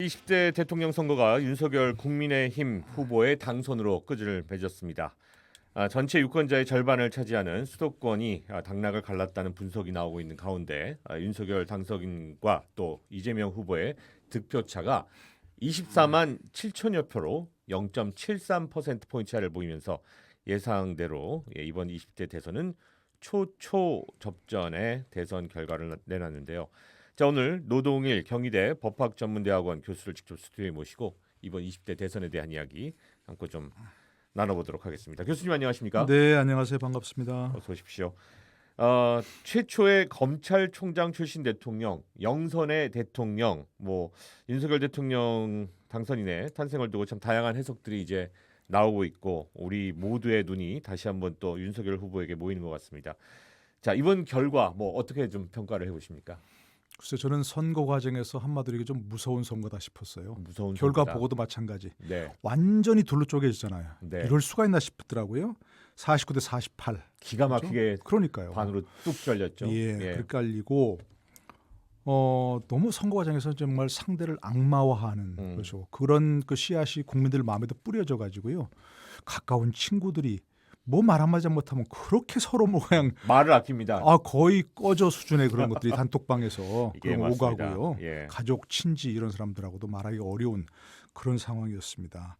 제20대 대통령 선거가 윤석열 국민의힘 후보의 당선으로 끄지를 맺었습니다. 전체 유권자의 절반을 차지하는 수도권이 당락을 갈랐다는 분석이 나오고 있는 가운데 윤석열 당선인과 또 이재명 후보의 득표차가 24만 7천여 표로 0.73%포인트 차이를 보이면서 예상대로 이번 20대 대선은 초초 접전의 대선 결과를 내놨는데요. 자, 오늘 노동일 경희대 법학전문대학원 교수를 직접 스튜디오에 모시고 이번 20대 대선에 대한 이야기 함께 좀 나눠보도록 하겠습니다. 교수님 안녕하십니까? 네, 안녕하세요. 반갑습니다. 어서 오십시오. 최초의 검찰총장 출신 대통령, 영선의 대통령, 윤석열 대통령 당선인의 탄생을 두고 참 다양한 해석들이 이제 나오고 있고 우리 모두의 눈이 다시 한번 또 윤석열 후보에게 모이는 것 같습니다. 자, 이번 결과 어떻게 좀 평가를 해보십니까? 글쎄 저는 선거 과정에서 한마디로 이게 좀 무서운 선거다 싶었어요. 무서운 결과 선거다. 보고도 마찬가지. 네. 완전히 둘로 쪼개지잖아요. 네. 이럴 수가 있나 싶더라고요. 49대 48. 기가 막히게 그러니까요. 반으로 뚝 잘렸죠. 예, 그렇게 깔리고 너무 선거 과정에서 정말 상대를 악마화하는 거죠. 그런 그 씨앗이 국민들 마음에도 뿌려져 가지고요. 가까운 친구들이 뭐 말 한마디 못하면 그렇게 서로 그냥 말을 아낍니다. 거의 꺼져 수준의 그런 것들이 단톡방에서 이게 그런 맞습니다. 오가고요. 예. 가족, 친지 이런 사람들하고도 말하기 어려운 그런 상황이었습니다.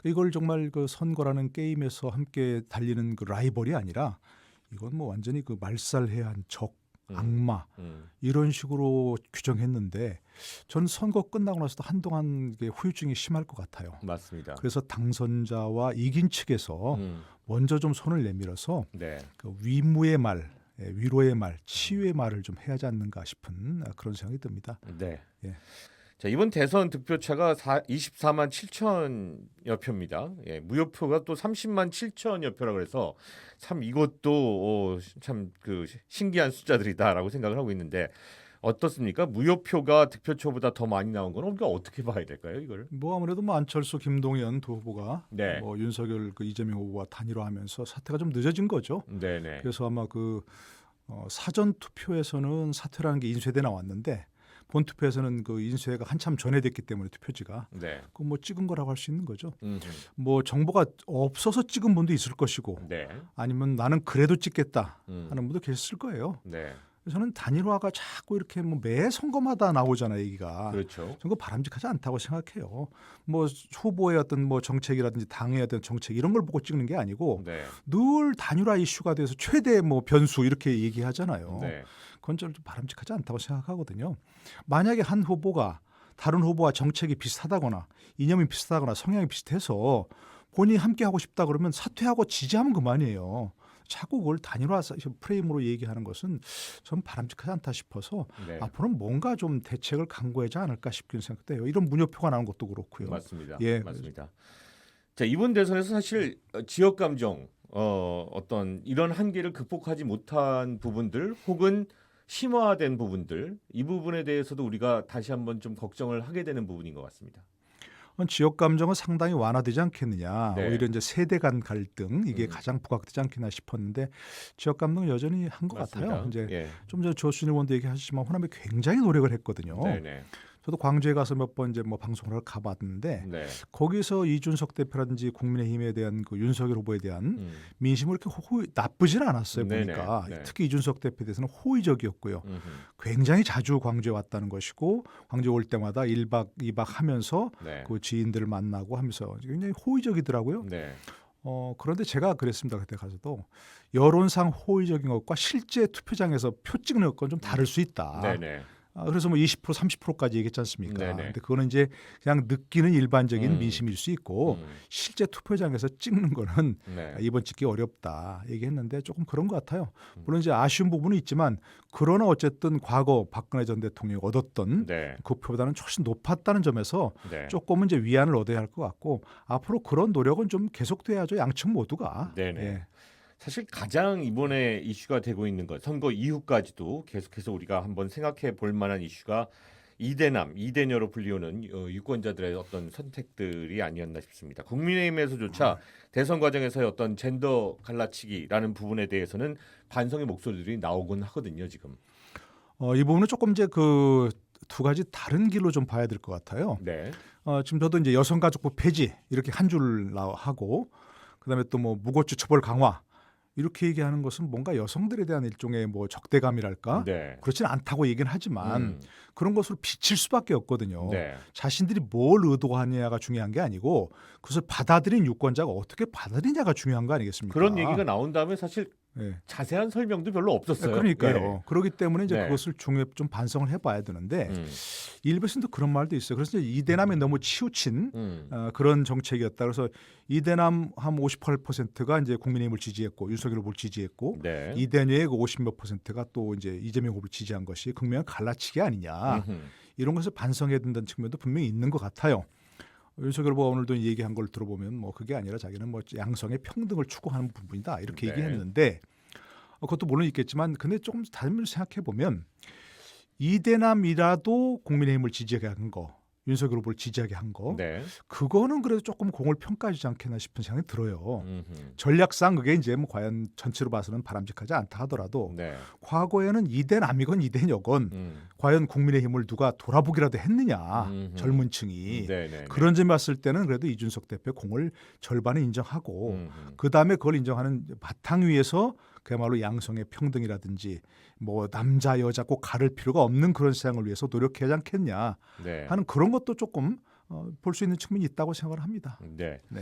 이걸 정말 그 선거라는 게임에서 함께 달리는 그 라이벌이 아니라 이건 뭐 완전히 그 말살해야 한 적, 악마 이런 식으로 규정했는데 전 선거 끝나고 나서도 한동안 이게 후유증이 심할 것 같아요. 맞습니다. 그래서 당선자와 이긴 측에서 먼저 좀 손을 내밀어서 네. 그 위무의 말, 위로의 말, 치유의 말을 좀 해야 하지 않는가 싶은 그런 생각이 듭니다. 네. 예. 자, 이번 대선 득표차가 24만 7천여 표입니다. 예, 무효표가 또 30만 7천여 표라 그래서 참 이것도 참 그 신기한 숫자들이다라고 생각을 하고 있는데 어떻습니까? 무효표가 득표초보다 더 많이 나온 건 우리가 어떻게 봐야 될까요, 이걸? 뭐 아무래도 뭐 안철수, 김동연 두 후보가 네. 뭐 윤석열, 그 이재명 후보와 단일화하면서 사태가 좀 늦어진 거죠. 네네. 그래서 아마 그 사전 투표에서는 사퇴라는 게 인쇄돼 나왔는데 본 투표에서는 그 인쇄가 한참 전에 됐기 때문에 투표지가 네. 그 뭐 찍은 거라고 할 수 있는 거죠. 음흠. 뭐 정보가 없어서 찍은 분도 있을 것이고 네. 아니면 나는 그래도 찍겠다 음. 하는 분도 계셨을 거예요. 네. 저는 단일화가 자꾸 이렇게 뭐 매 선거마다 나오잖아요, 얘기가. 그렇죠. 저는 그 바람직하지 않다고 생각해요. 뭐 후보의 어떤 뭐 정책이라든지 당의 어떤 정책 이런 걸 보고 찍는 게 아니고 네. 늘 단일화 이슈가 돼서 최대 뭐 변수 이렇게 얘기하잖아요. 네. 그건 좀 바람직하지 않다고 생각하거든요. 만약에 한 후보가 다른 후보와 정책이 비슷하다거나 이념이 비슷하거나 성향이 비슷해서 본인이 함께 하고 싶다 그러면 사퇴하고 지지하면 그만이에요. 자꾸 그걸 단일화 프레임으로 얘기하는 것은 전 바람직하지 않다 싶어서 네. 앞으로는 뭔가 좀 대책을 강구하지 않을까 싶긴 생각돼요. 이런 무효표가 나온 것도 그렇고요. 맞습니다. 예. 맞습니다. 자, 이번 대선에서 사실 지역 감정 어떤 이런 한계를 극복하지 못한 부분들 혹은 심화된 부분들 이 부분에 대해서도 우리가 다시 한번 좀 걱정을 하게 되는 부분인 것 같습니다. 지역 감정은 상당히 완화되지 않겠느냐. 네. 오히려 이제 세대 간 갈등 이게 가장 부각되지 않겠나 싶었는데 지역 감정은 여전히 한 것 같아요. 이제 예. 좀 전에 조순일 의원도 얘기하셨지만 호남이 굉장히 노력을 했거든요. 네네. 저도 광주에 가서 몇 번 이제 뭐 방송을 하러 가봤는데 네. 거기서 이준석 대표라든지 국민의힘에 대한 그 윤석열 후보에 대한 민심을 이렇게 나쁘진 않았어요. 네네. 보니까 네. 특히 이준석 대표에 대해서는 호의적이었고요. 음흠. 굉장히 자주 광주에 왔다는 것이고 광주 올 때마다 1박 2박 하면서 네. 그 지인들을 만나고 하면서 굉장히 호의적이더라고요. 네. 그런데 제가 그랬습니다. 그때 가서도 여론상 호의적인 것과 실제 투표장에서 표 찍는 것과는 좀 다를 수 있다. 네네. 그래서 뭐 20% 30%까지 얘기했지 않습니까? 네네. 근데 그거는 이제 그냥 느끼는 일반적인 민심일 수 있고 실제 투표장에서 찍는 거는 네. 이번 찍기 어렵다 얘기했는데 조금 그런 것 같아요. 물론 이제 아쉬운 부분은 있지만 그러나 어쨌든 과거 박근혜 전 대통령이 얻었던 네. 그 표보다는 훨씬 높았다는 점에서 네. 조금은 이제 위안을 얻어야 할 것 같고 앞으로 그런 노력은 좀 계속돼야죠. 양측 모두가. 네네. 예. 사실 가장 이번에 이슈가 되고 있는 것 선거 이후까지도 계속해서 우리가 한번 생각해 볼 만한 이슈가 이대남, 이대녀로 불리우는 유권자들의 어떤 선택들이 아니었나 싶습니다. 국민의힘에서조차 대선 과정에서의 어떤 젠더 갈라치기라는 부분에 대해서는 반성의 목소리들이 나오곤 하거든요, 지금. 이 부분은 조금 이제 그 두 가지 다른 길로 좀 봐야 될 것 같아요. 네. 지금 저도 이제 여성가족부 폐지 이렇게 한 줄 하고 그다음에 또 뭐 무고죄 처벌 강화 이렇게 얘기하는 것은 뭔가 여성들에 대한 일종의 뭐 적대감이랄까 네. 그렇지는 않다고 얘기는 하지만 그런 것으로 비칠 수밖에 없거든요. 네. 자신들이 뭘 의도하느냐가 중요한 게 아니고 그것을 받아들인 유권자가 어떻게 받아들이냐가 중요한 거 아니겠습니까? 그런 얘기가 나온 다음에 사실 네. 자세한 설명도 별로 없었어요. 그러니까요. 네. 그렇기 때문에 이제 네. 그것을 좀 반성을 해봐야 되는데 일부에서도 그런 말도 있어요. 그래서 이제 이대남에 너무 치우친 그런 정책이었다. 그래서 이대남 한 58%가 이제 국민의힘을 지지했고 윤석열 후보를 지지했고 네. 이대녀의 그 50몇 %가 또 이제 이재명 후보를 지지한 것이 극명한 갈라치기 아니냐. 이런 것을 반성해야 된다는 측면도 분명히 있는 것 같아요. 윤석열 후보가 오늘도 얘기한 걸 들어보면 뭐 그게 아니라 자기는 뭐 양성의 평등을 추구하는 부분이다 이렇게 네. 얘기했는데 그것도 물론 있겠지만 근데 조금 다른 면을 생각해 보면 이대남이라도 국민의힘을 지지하게 한 거, 윤석열 후보를 지지하게 한 거, 네. 그거는 그래도 조금 공을 평가하지 않겠나 싶은 생각이 들어요. 전략상 그게 이제 뭐 과연 전체로 봐서는 바람직하지 않다 하더라도 네. 과거에는 이대남이건 이대녀건 과연 국민의힘을 누가 돌아보기라도 했느냐 젊은 층이 네. 그런 점에 봤을 때는 그래도 이준석 대표의 공을 절반은 인정하고 그다음에 그걸 인정하는 바탕 위에서 그야말로 양성의 평등이라든지 뭐 남자 여자 꼭 가를 필요가 없는 그런 세상을 위해서 노력해야 하지 않겠냐 네. 하는 그런 것도 조금 볼 수 있는 측면이 있다고 생각을 합니다. 네. 네.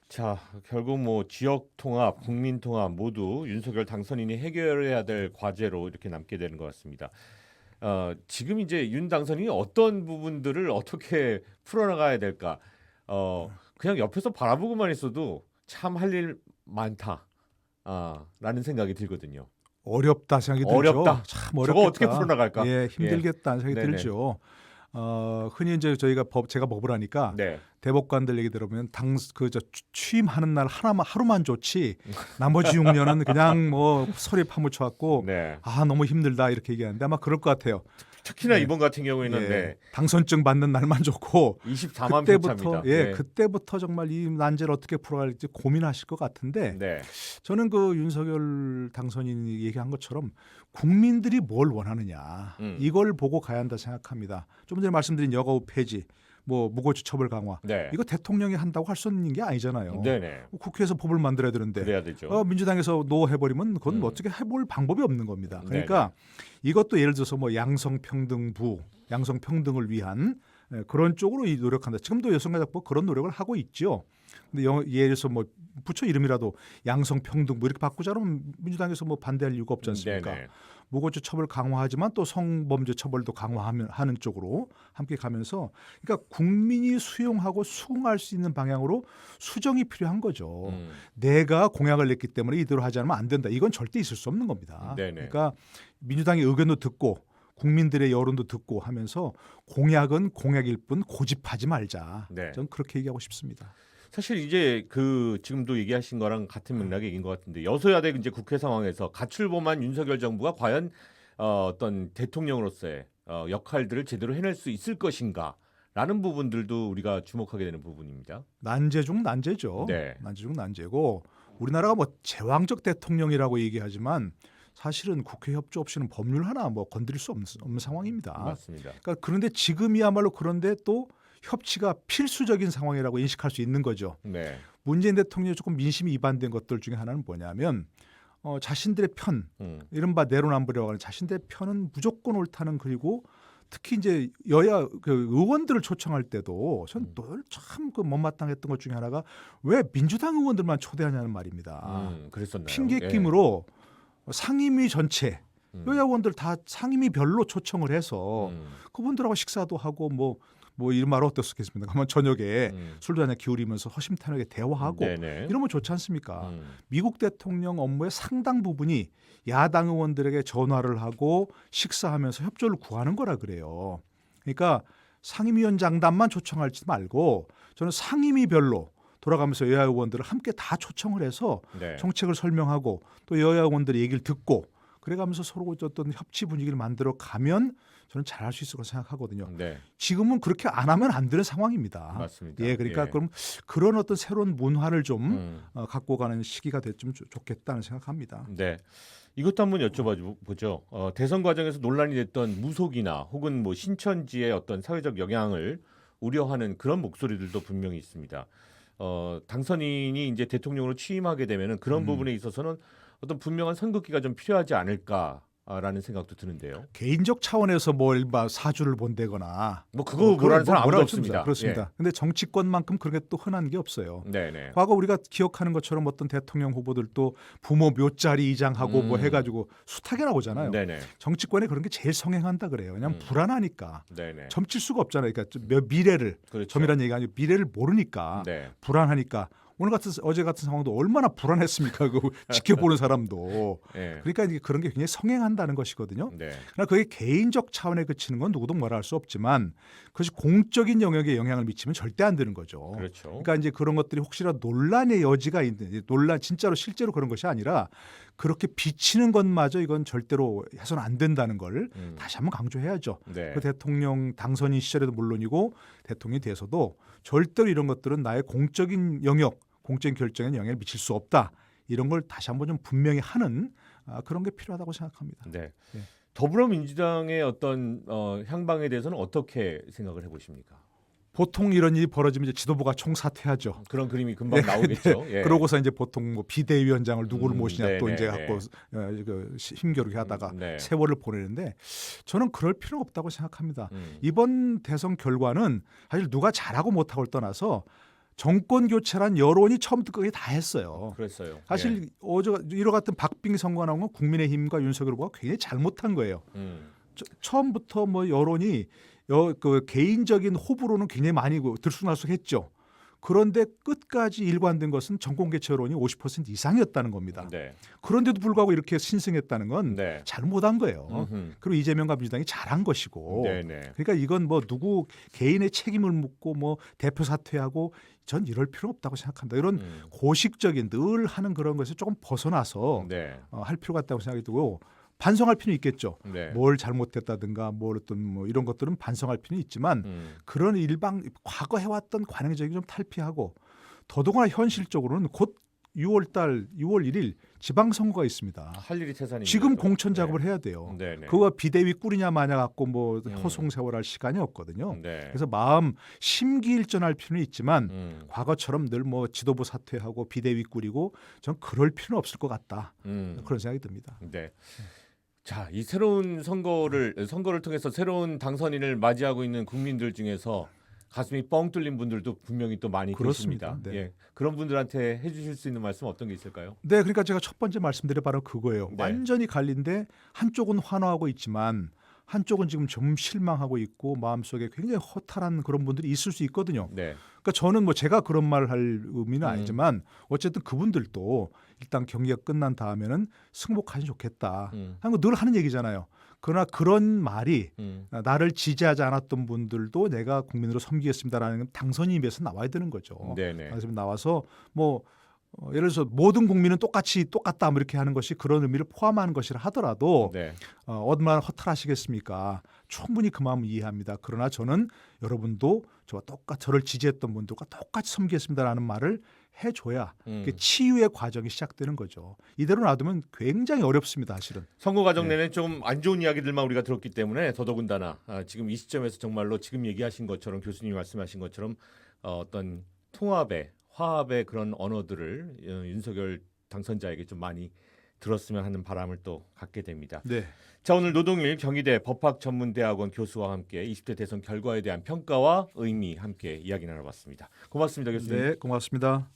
자, 결국 뭐 지역 통합, 국민 통합 모두 윤석열 당선인이 해결해야 될 과제로 이렇게 남게 되는 것 같습니다. 지금 이제 윤 당선인이 어떤 부분들을 어떻게 풀어나가야 될까? 그냥 옆에서 바라보고만 있어도 참 할 일 많다. 라는 생각이 들거든요. 어렵다 생각이 들죠. 어렵다. 참 어렵겠다. 저거 어떻게 풀어나갈까? 예, 힘들겠다는 생각이 네네. 들죠. 흔히 이제 제가 법을 하니까 네. 대법관들 얘기 들어보면 취임하는 날 하루만 좋지 나머지 6년은 그냥 뭐 서류에 파묻혀갖고 네. 너무 힘들다 이렇게 얘기하는데 아마 그럴 것 같아요. 특히나 네. 이번 같은 경우에는 예, 네. 당선증 받는 날만 좋고 24만 그때부터 표차입니다. 그때부터 정말 이 난제를 어떻게 풀어갈지 고민하실 것 같은데 네. 저는 그 윤석열 당선인이 얘기한 것처럼 국민들이 뭘 원하느냐 이걸 보고 가야 한다 생각합니다. 좀 전에 말씀드린 여가부 폐지, 뭐 무고죄 처벌 강화 네. 이거 대통령이 한다고 할 수 있는 게 아니잖아요. 네네. 국회에서 법을 만들어야 되는데 그래야 되죠. 민주당에서 노 해버리면 그건 어떻게 해볼 방법이 없는 겁니다. 그러니까 이것도 예를 들어서 뭐 양성평등부, 양성평등을 위한 그런 쪽으로 노력한다. 지금도 여성가족부 그런 노력을 하고 있죠. 근데 예를 들어서 뭐 부처 이름이라도 양성평등부 이렇게 바꾸자 그러면 민주당에서 뭐 반대할 이유가 없지 않습니까? 네네. 무고죄 처벌 강화하지만 또 성범죄 처벌도 하는 쪽으로 함께 가면서 그러니까 국민이 수용하고 수긍할 수 있는 방향으로 수정이 필요한 거죠. 내가 공약을 냈기 때문에 이대로 하지 않으면 안 된다. 이건 절대 있을 수 없는 겁니다. 네네. 그러니까 민주당의 의견도 듣고 국민들의 여론도 듣고 하면서 공약은 공약일 뿐 고집하지 말자. 네. 저는 그렇게 얘기하고 싶습니다. 사실 이제 그 지금도 얘기하신 거랑 같은 맥락의 얘기인 것 같은데 여소야대 이제 국회 상황에서 가출범한 윤석열 정부가 과연 어떤 대통령으로서의 역할들을 제대로 해낼 수 있을 것인가라는 부분들도 우리가 주목하게 되는 부분입니다. 난제 중 난제죠. 네. 난제 중 난제고 우리나라가 뭐 제왕적 대통령이라고 얘기하지만 사실은 국회 협조 없이는 법률 하나 뭐 건드릴 수 없는 상황입니다. 맞습니다. 그러니까 그런데 지금이야말로 그런데 또 협치가 필수적인 상황이라고 인식할 수 있는 거죠. 네. 문재인 대통령이 조금 민심이 이반된 것들 중에 하나는 뭐냐면 자신들의 편, 이른바 내로남불이라고 하는 자신들의 편은 무조건 옳다는 그리고 특히 이제 여야 그 의원들을 초청할 때도 전 늘 참 그 못마땅했던 것 중에 하나가 왜 민주당 의원들만 초대하냐는 말입니다. 그랬었나요? 핑계낌으로 상임위 전체 여야 의원들 다 상임위별로 초청을 해서 그분들하고 식사도 하고 뭐 이런 말 어떻겠습니까? 그러면 저녁에 술도 한잔 기울이면서 허심탄회하게 대화하고 네네. 이러면 좋지 않습니까? 미국 대통령 업무의 상당 부분이 야당 의원들에게 전화를 하고 식사하면서 협조를 구하는 거라 그래요. 그러니까 상임위원장단만 초청하지 말고 저는 상임위별로 돌아가면서 여야 의원들을 함께 다 초청을 해서 네. 정책을 설명하고 또 여야 의원들의 얘기를 듣고 그래가면서 서로 어떤 협치 분위기를 만들어 가면 저는 잘할 수 있을 거라 생각하거든요. 네, 지금은 그렇게 안 하면 안 되는 상황입니다. 맞습니다. 예, 그러니까 그럼 그런 어떤 새로운 문화를 좀 음. 갖고 가는 시기가 됐으면 좋겠다는 생각합니다. 네. 이것도 한번 여쭤보죠. 대선 과정에서 논란이 됐던 무속이나 혹은 뭐 신천지의 어떤 사회적 영향을 우려하는 그런 목소리들도 분명히 있습니다. 당선인이 이제 대통령으로 취임하게 되면은 그런 부분에 있어서는 어떤 분명한 선긋기가 좀 필요하지 않을까라는 생각도 드는데요. 개인적 차원에서 뭘 사주를 본다거나 뭐 그거 뭐라는 사람 아무도 뭐라 없습니다. 그렇습니다. 근데 정치권만큼 그런 게 또 흔한 게 없어요. 네네. 과거 우리가 기억하는 것처럼 어떤 대통령 후보들도 부모 묘자리 이장하고 뭐 해가지고 숱하게 나오잖아요. 네네. 정치권에 그런 게 제일 성행한다 그래요. 왜냐하면 불안하니까 네네. 점칠 수가 없잖아요. 그러니까 미래를 그렇죠. 점이라는 얘기가 아니고 미래를 모르니까 네. 불안하니까 어제 같은 상황도 얼마나 불안했습니까? 그 지켜보는 사람도. 네. 그러니까 이게 그런 게 굉장히 성행한다는 것이거든요. 네. 그러나 그게 개인적 차원에 그치는 건 누구도 뭐라 할 수 없지만 그것이 공적인 영역에 영향을 미치면 절대 안 되는 거죠. 그렇죠. 그러니까 이제 그런 것들이 혹시라도 논란의 여지가 있는 논란 진짜로 실제로 그런 것이 아니라 그렇게 비치는 것마저 이건 절대로 해서는 안 된다는 걸 다시 한번 강조해야죠. 네. 그 대통령 당선인 시절에도 물론이고 대통령이 돼서도 절대로 이런 것들은 나의 공적인 영역, 공적인 결정에 영향을 미칠 수 없다. 이런 걸 다시 한번 좀 분명히 하는 그런 게 필요하다고 생각합니다. 네. 네. 더불어민주당의 어떤 향방에 대해서는 어떻게 생각을 해보십니까? 보통 이런 일이 벌어지면 이제 지도부가 총사퇴하죠. 그런 그림이 금방 나오겠죠. 예. 그러고서 이제 보통 뭐 비대위원장을 누구를 모시냐 또 네, 이제 네, 갖고 힘겨루게 하다가 네. 세월을 보내는데 저는 그럴 필요는 없다고 생각합니다. 음. 이번 대선 결과는 사실 누가 잘하고 못하고를 떠나서 정권 교체란 여론이 처음부터 끝까지 다 했어요. 그랬어요. 사실 이와 같은 박빙 선거가 나온 건 국민의힘과 윤석열 후보가 굉장히 잘못한 거예요. 처음부터 뭐 여론이 그 개인적인 호불호는 굉장히 많이 들쑥날쑥했죠. 그런데 끝까지 일관된 것은 정권 개최 여론이 50% 이상이었다는 겁니다. 네. 그런데도 불구하고 이렇게 신승했다는 건 네. 잘못한 거예요. 음흠. 그리고 이재명과 민주당이 잘한 것이고. 네네. 그러니까 이건 뭐 누구 개인의 책임을 묻고 뭐 대표 사퇴하고 전 이럴 필요 없다고 생각합니다. 이런 고식적인 늘 하는 그런 것에 조금 벗어나서 네. 할 필요가 있다고 생각이 들고 반성할 필요는 있겠죠. 네. 뭘 잘못했다든가 뭘 어떤 뭐 이런 것들은 반성할 필요는 있지만 그런 과거 해왔던 관행적인 좀 탈피하고 더더구나 현실적으로는 곧 6월 1일 지방선거가 있습니다. 할 일이 태산입니다. 지금 공천 작업을 해야 돼요. 네네. 그거 비대위 꾸리냐 마냐 갖고 뭐 허송세월할 시간이 없거든요. 네. 그래서 마음 심기일전할 필요는 있지만 과거처럼 늘 뭐 지도부 사퇴하고 비대위 꾸리고 전 그럴 필요는 없을 것 같다. 그런 생각이 듭니다. 네. 자, 이 새로운 선거를 통해서 새로운 당선인을 맞이하고 있는 국민들 중에서 가슴이 뻥 뚫린 분들도 분명히 또 많이 그렇습니다. 계십니다. 네. 예. 그런 분들한테 해주실 수 있는 말씀 어떤 게 있을까요? 네, 그러니까 제가 첫 번째 말씀드린 바로 그거예요. 네. 완전히 갈린데 한쪽은 환호하고 있지만 한쪽은 지금 좀 실망하고 있고 마음속에 굉장히 허탈한 그런 분들이 있을 수 있거든요. 네. 그러니까 저는 뭐 제가 그런 말을 할 의미는 아니지만 어쨌든 그분들도 일단 경기가 끝난 다음에는 승복하시면 좋겠다. 하는 거 늘 하는 얘기잖아요. 그러나 그런 말이 나를 지지하지 않았던 분들도 내가 국민으로 섬기겠습니다라는 당선인에 비해서 나와야 되는 거죠. 네네. 그래서 나와서 뭐 예를 들어서 모든 국민은 똑같다 뭐 이렇게 하는 것이 그런 의미를 포함하는 것이라 하더라도 네. 얼마나 허탈하시겠습니까? 충분히 그 마음 이해합니다. 그러나 저는 여러분도 저를 지지했던 분들과 똑같이 섬기겠습니다라는 말을 해줘야 그 치유의 과정이 시작되는 거죠. 이대로 놔두면 굉장히 어렵습니다, 사실은. 선거 과정 내내 좀 안 좋은 이야기들만 우리가 들었기 때문에 더더군다나 지금 이 시점에서 정말로 지금 얘기하신 것처럼 교수님이 말씀하신 것처럼 어떤 통합의 화합의 그런 언어들을 윤석열 당선자에게 좀 많이 들었으면 하는 바람을 또 갖게 됩니다. 네. 자, 오늘 노동일 경희대 법학전문대학원 교수와 함께 20대 대선 결과에 대한 평가와 의미 함께 이야기 나눠봤습니다. 고맙습니다, 교수님. 네, 고맙습니다.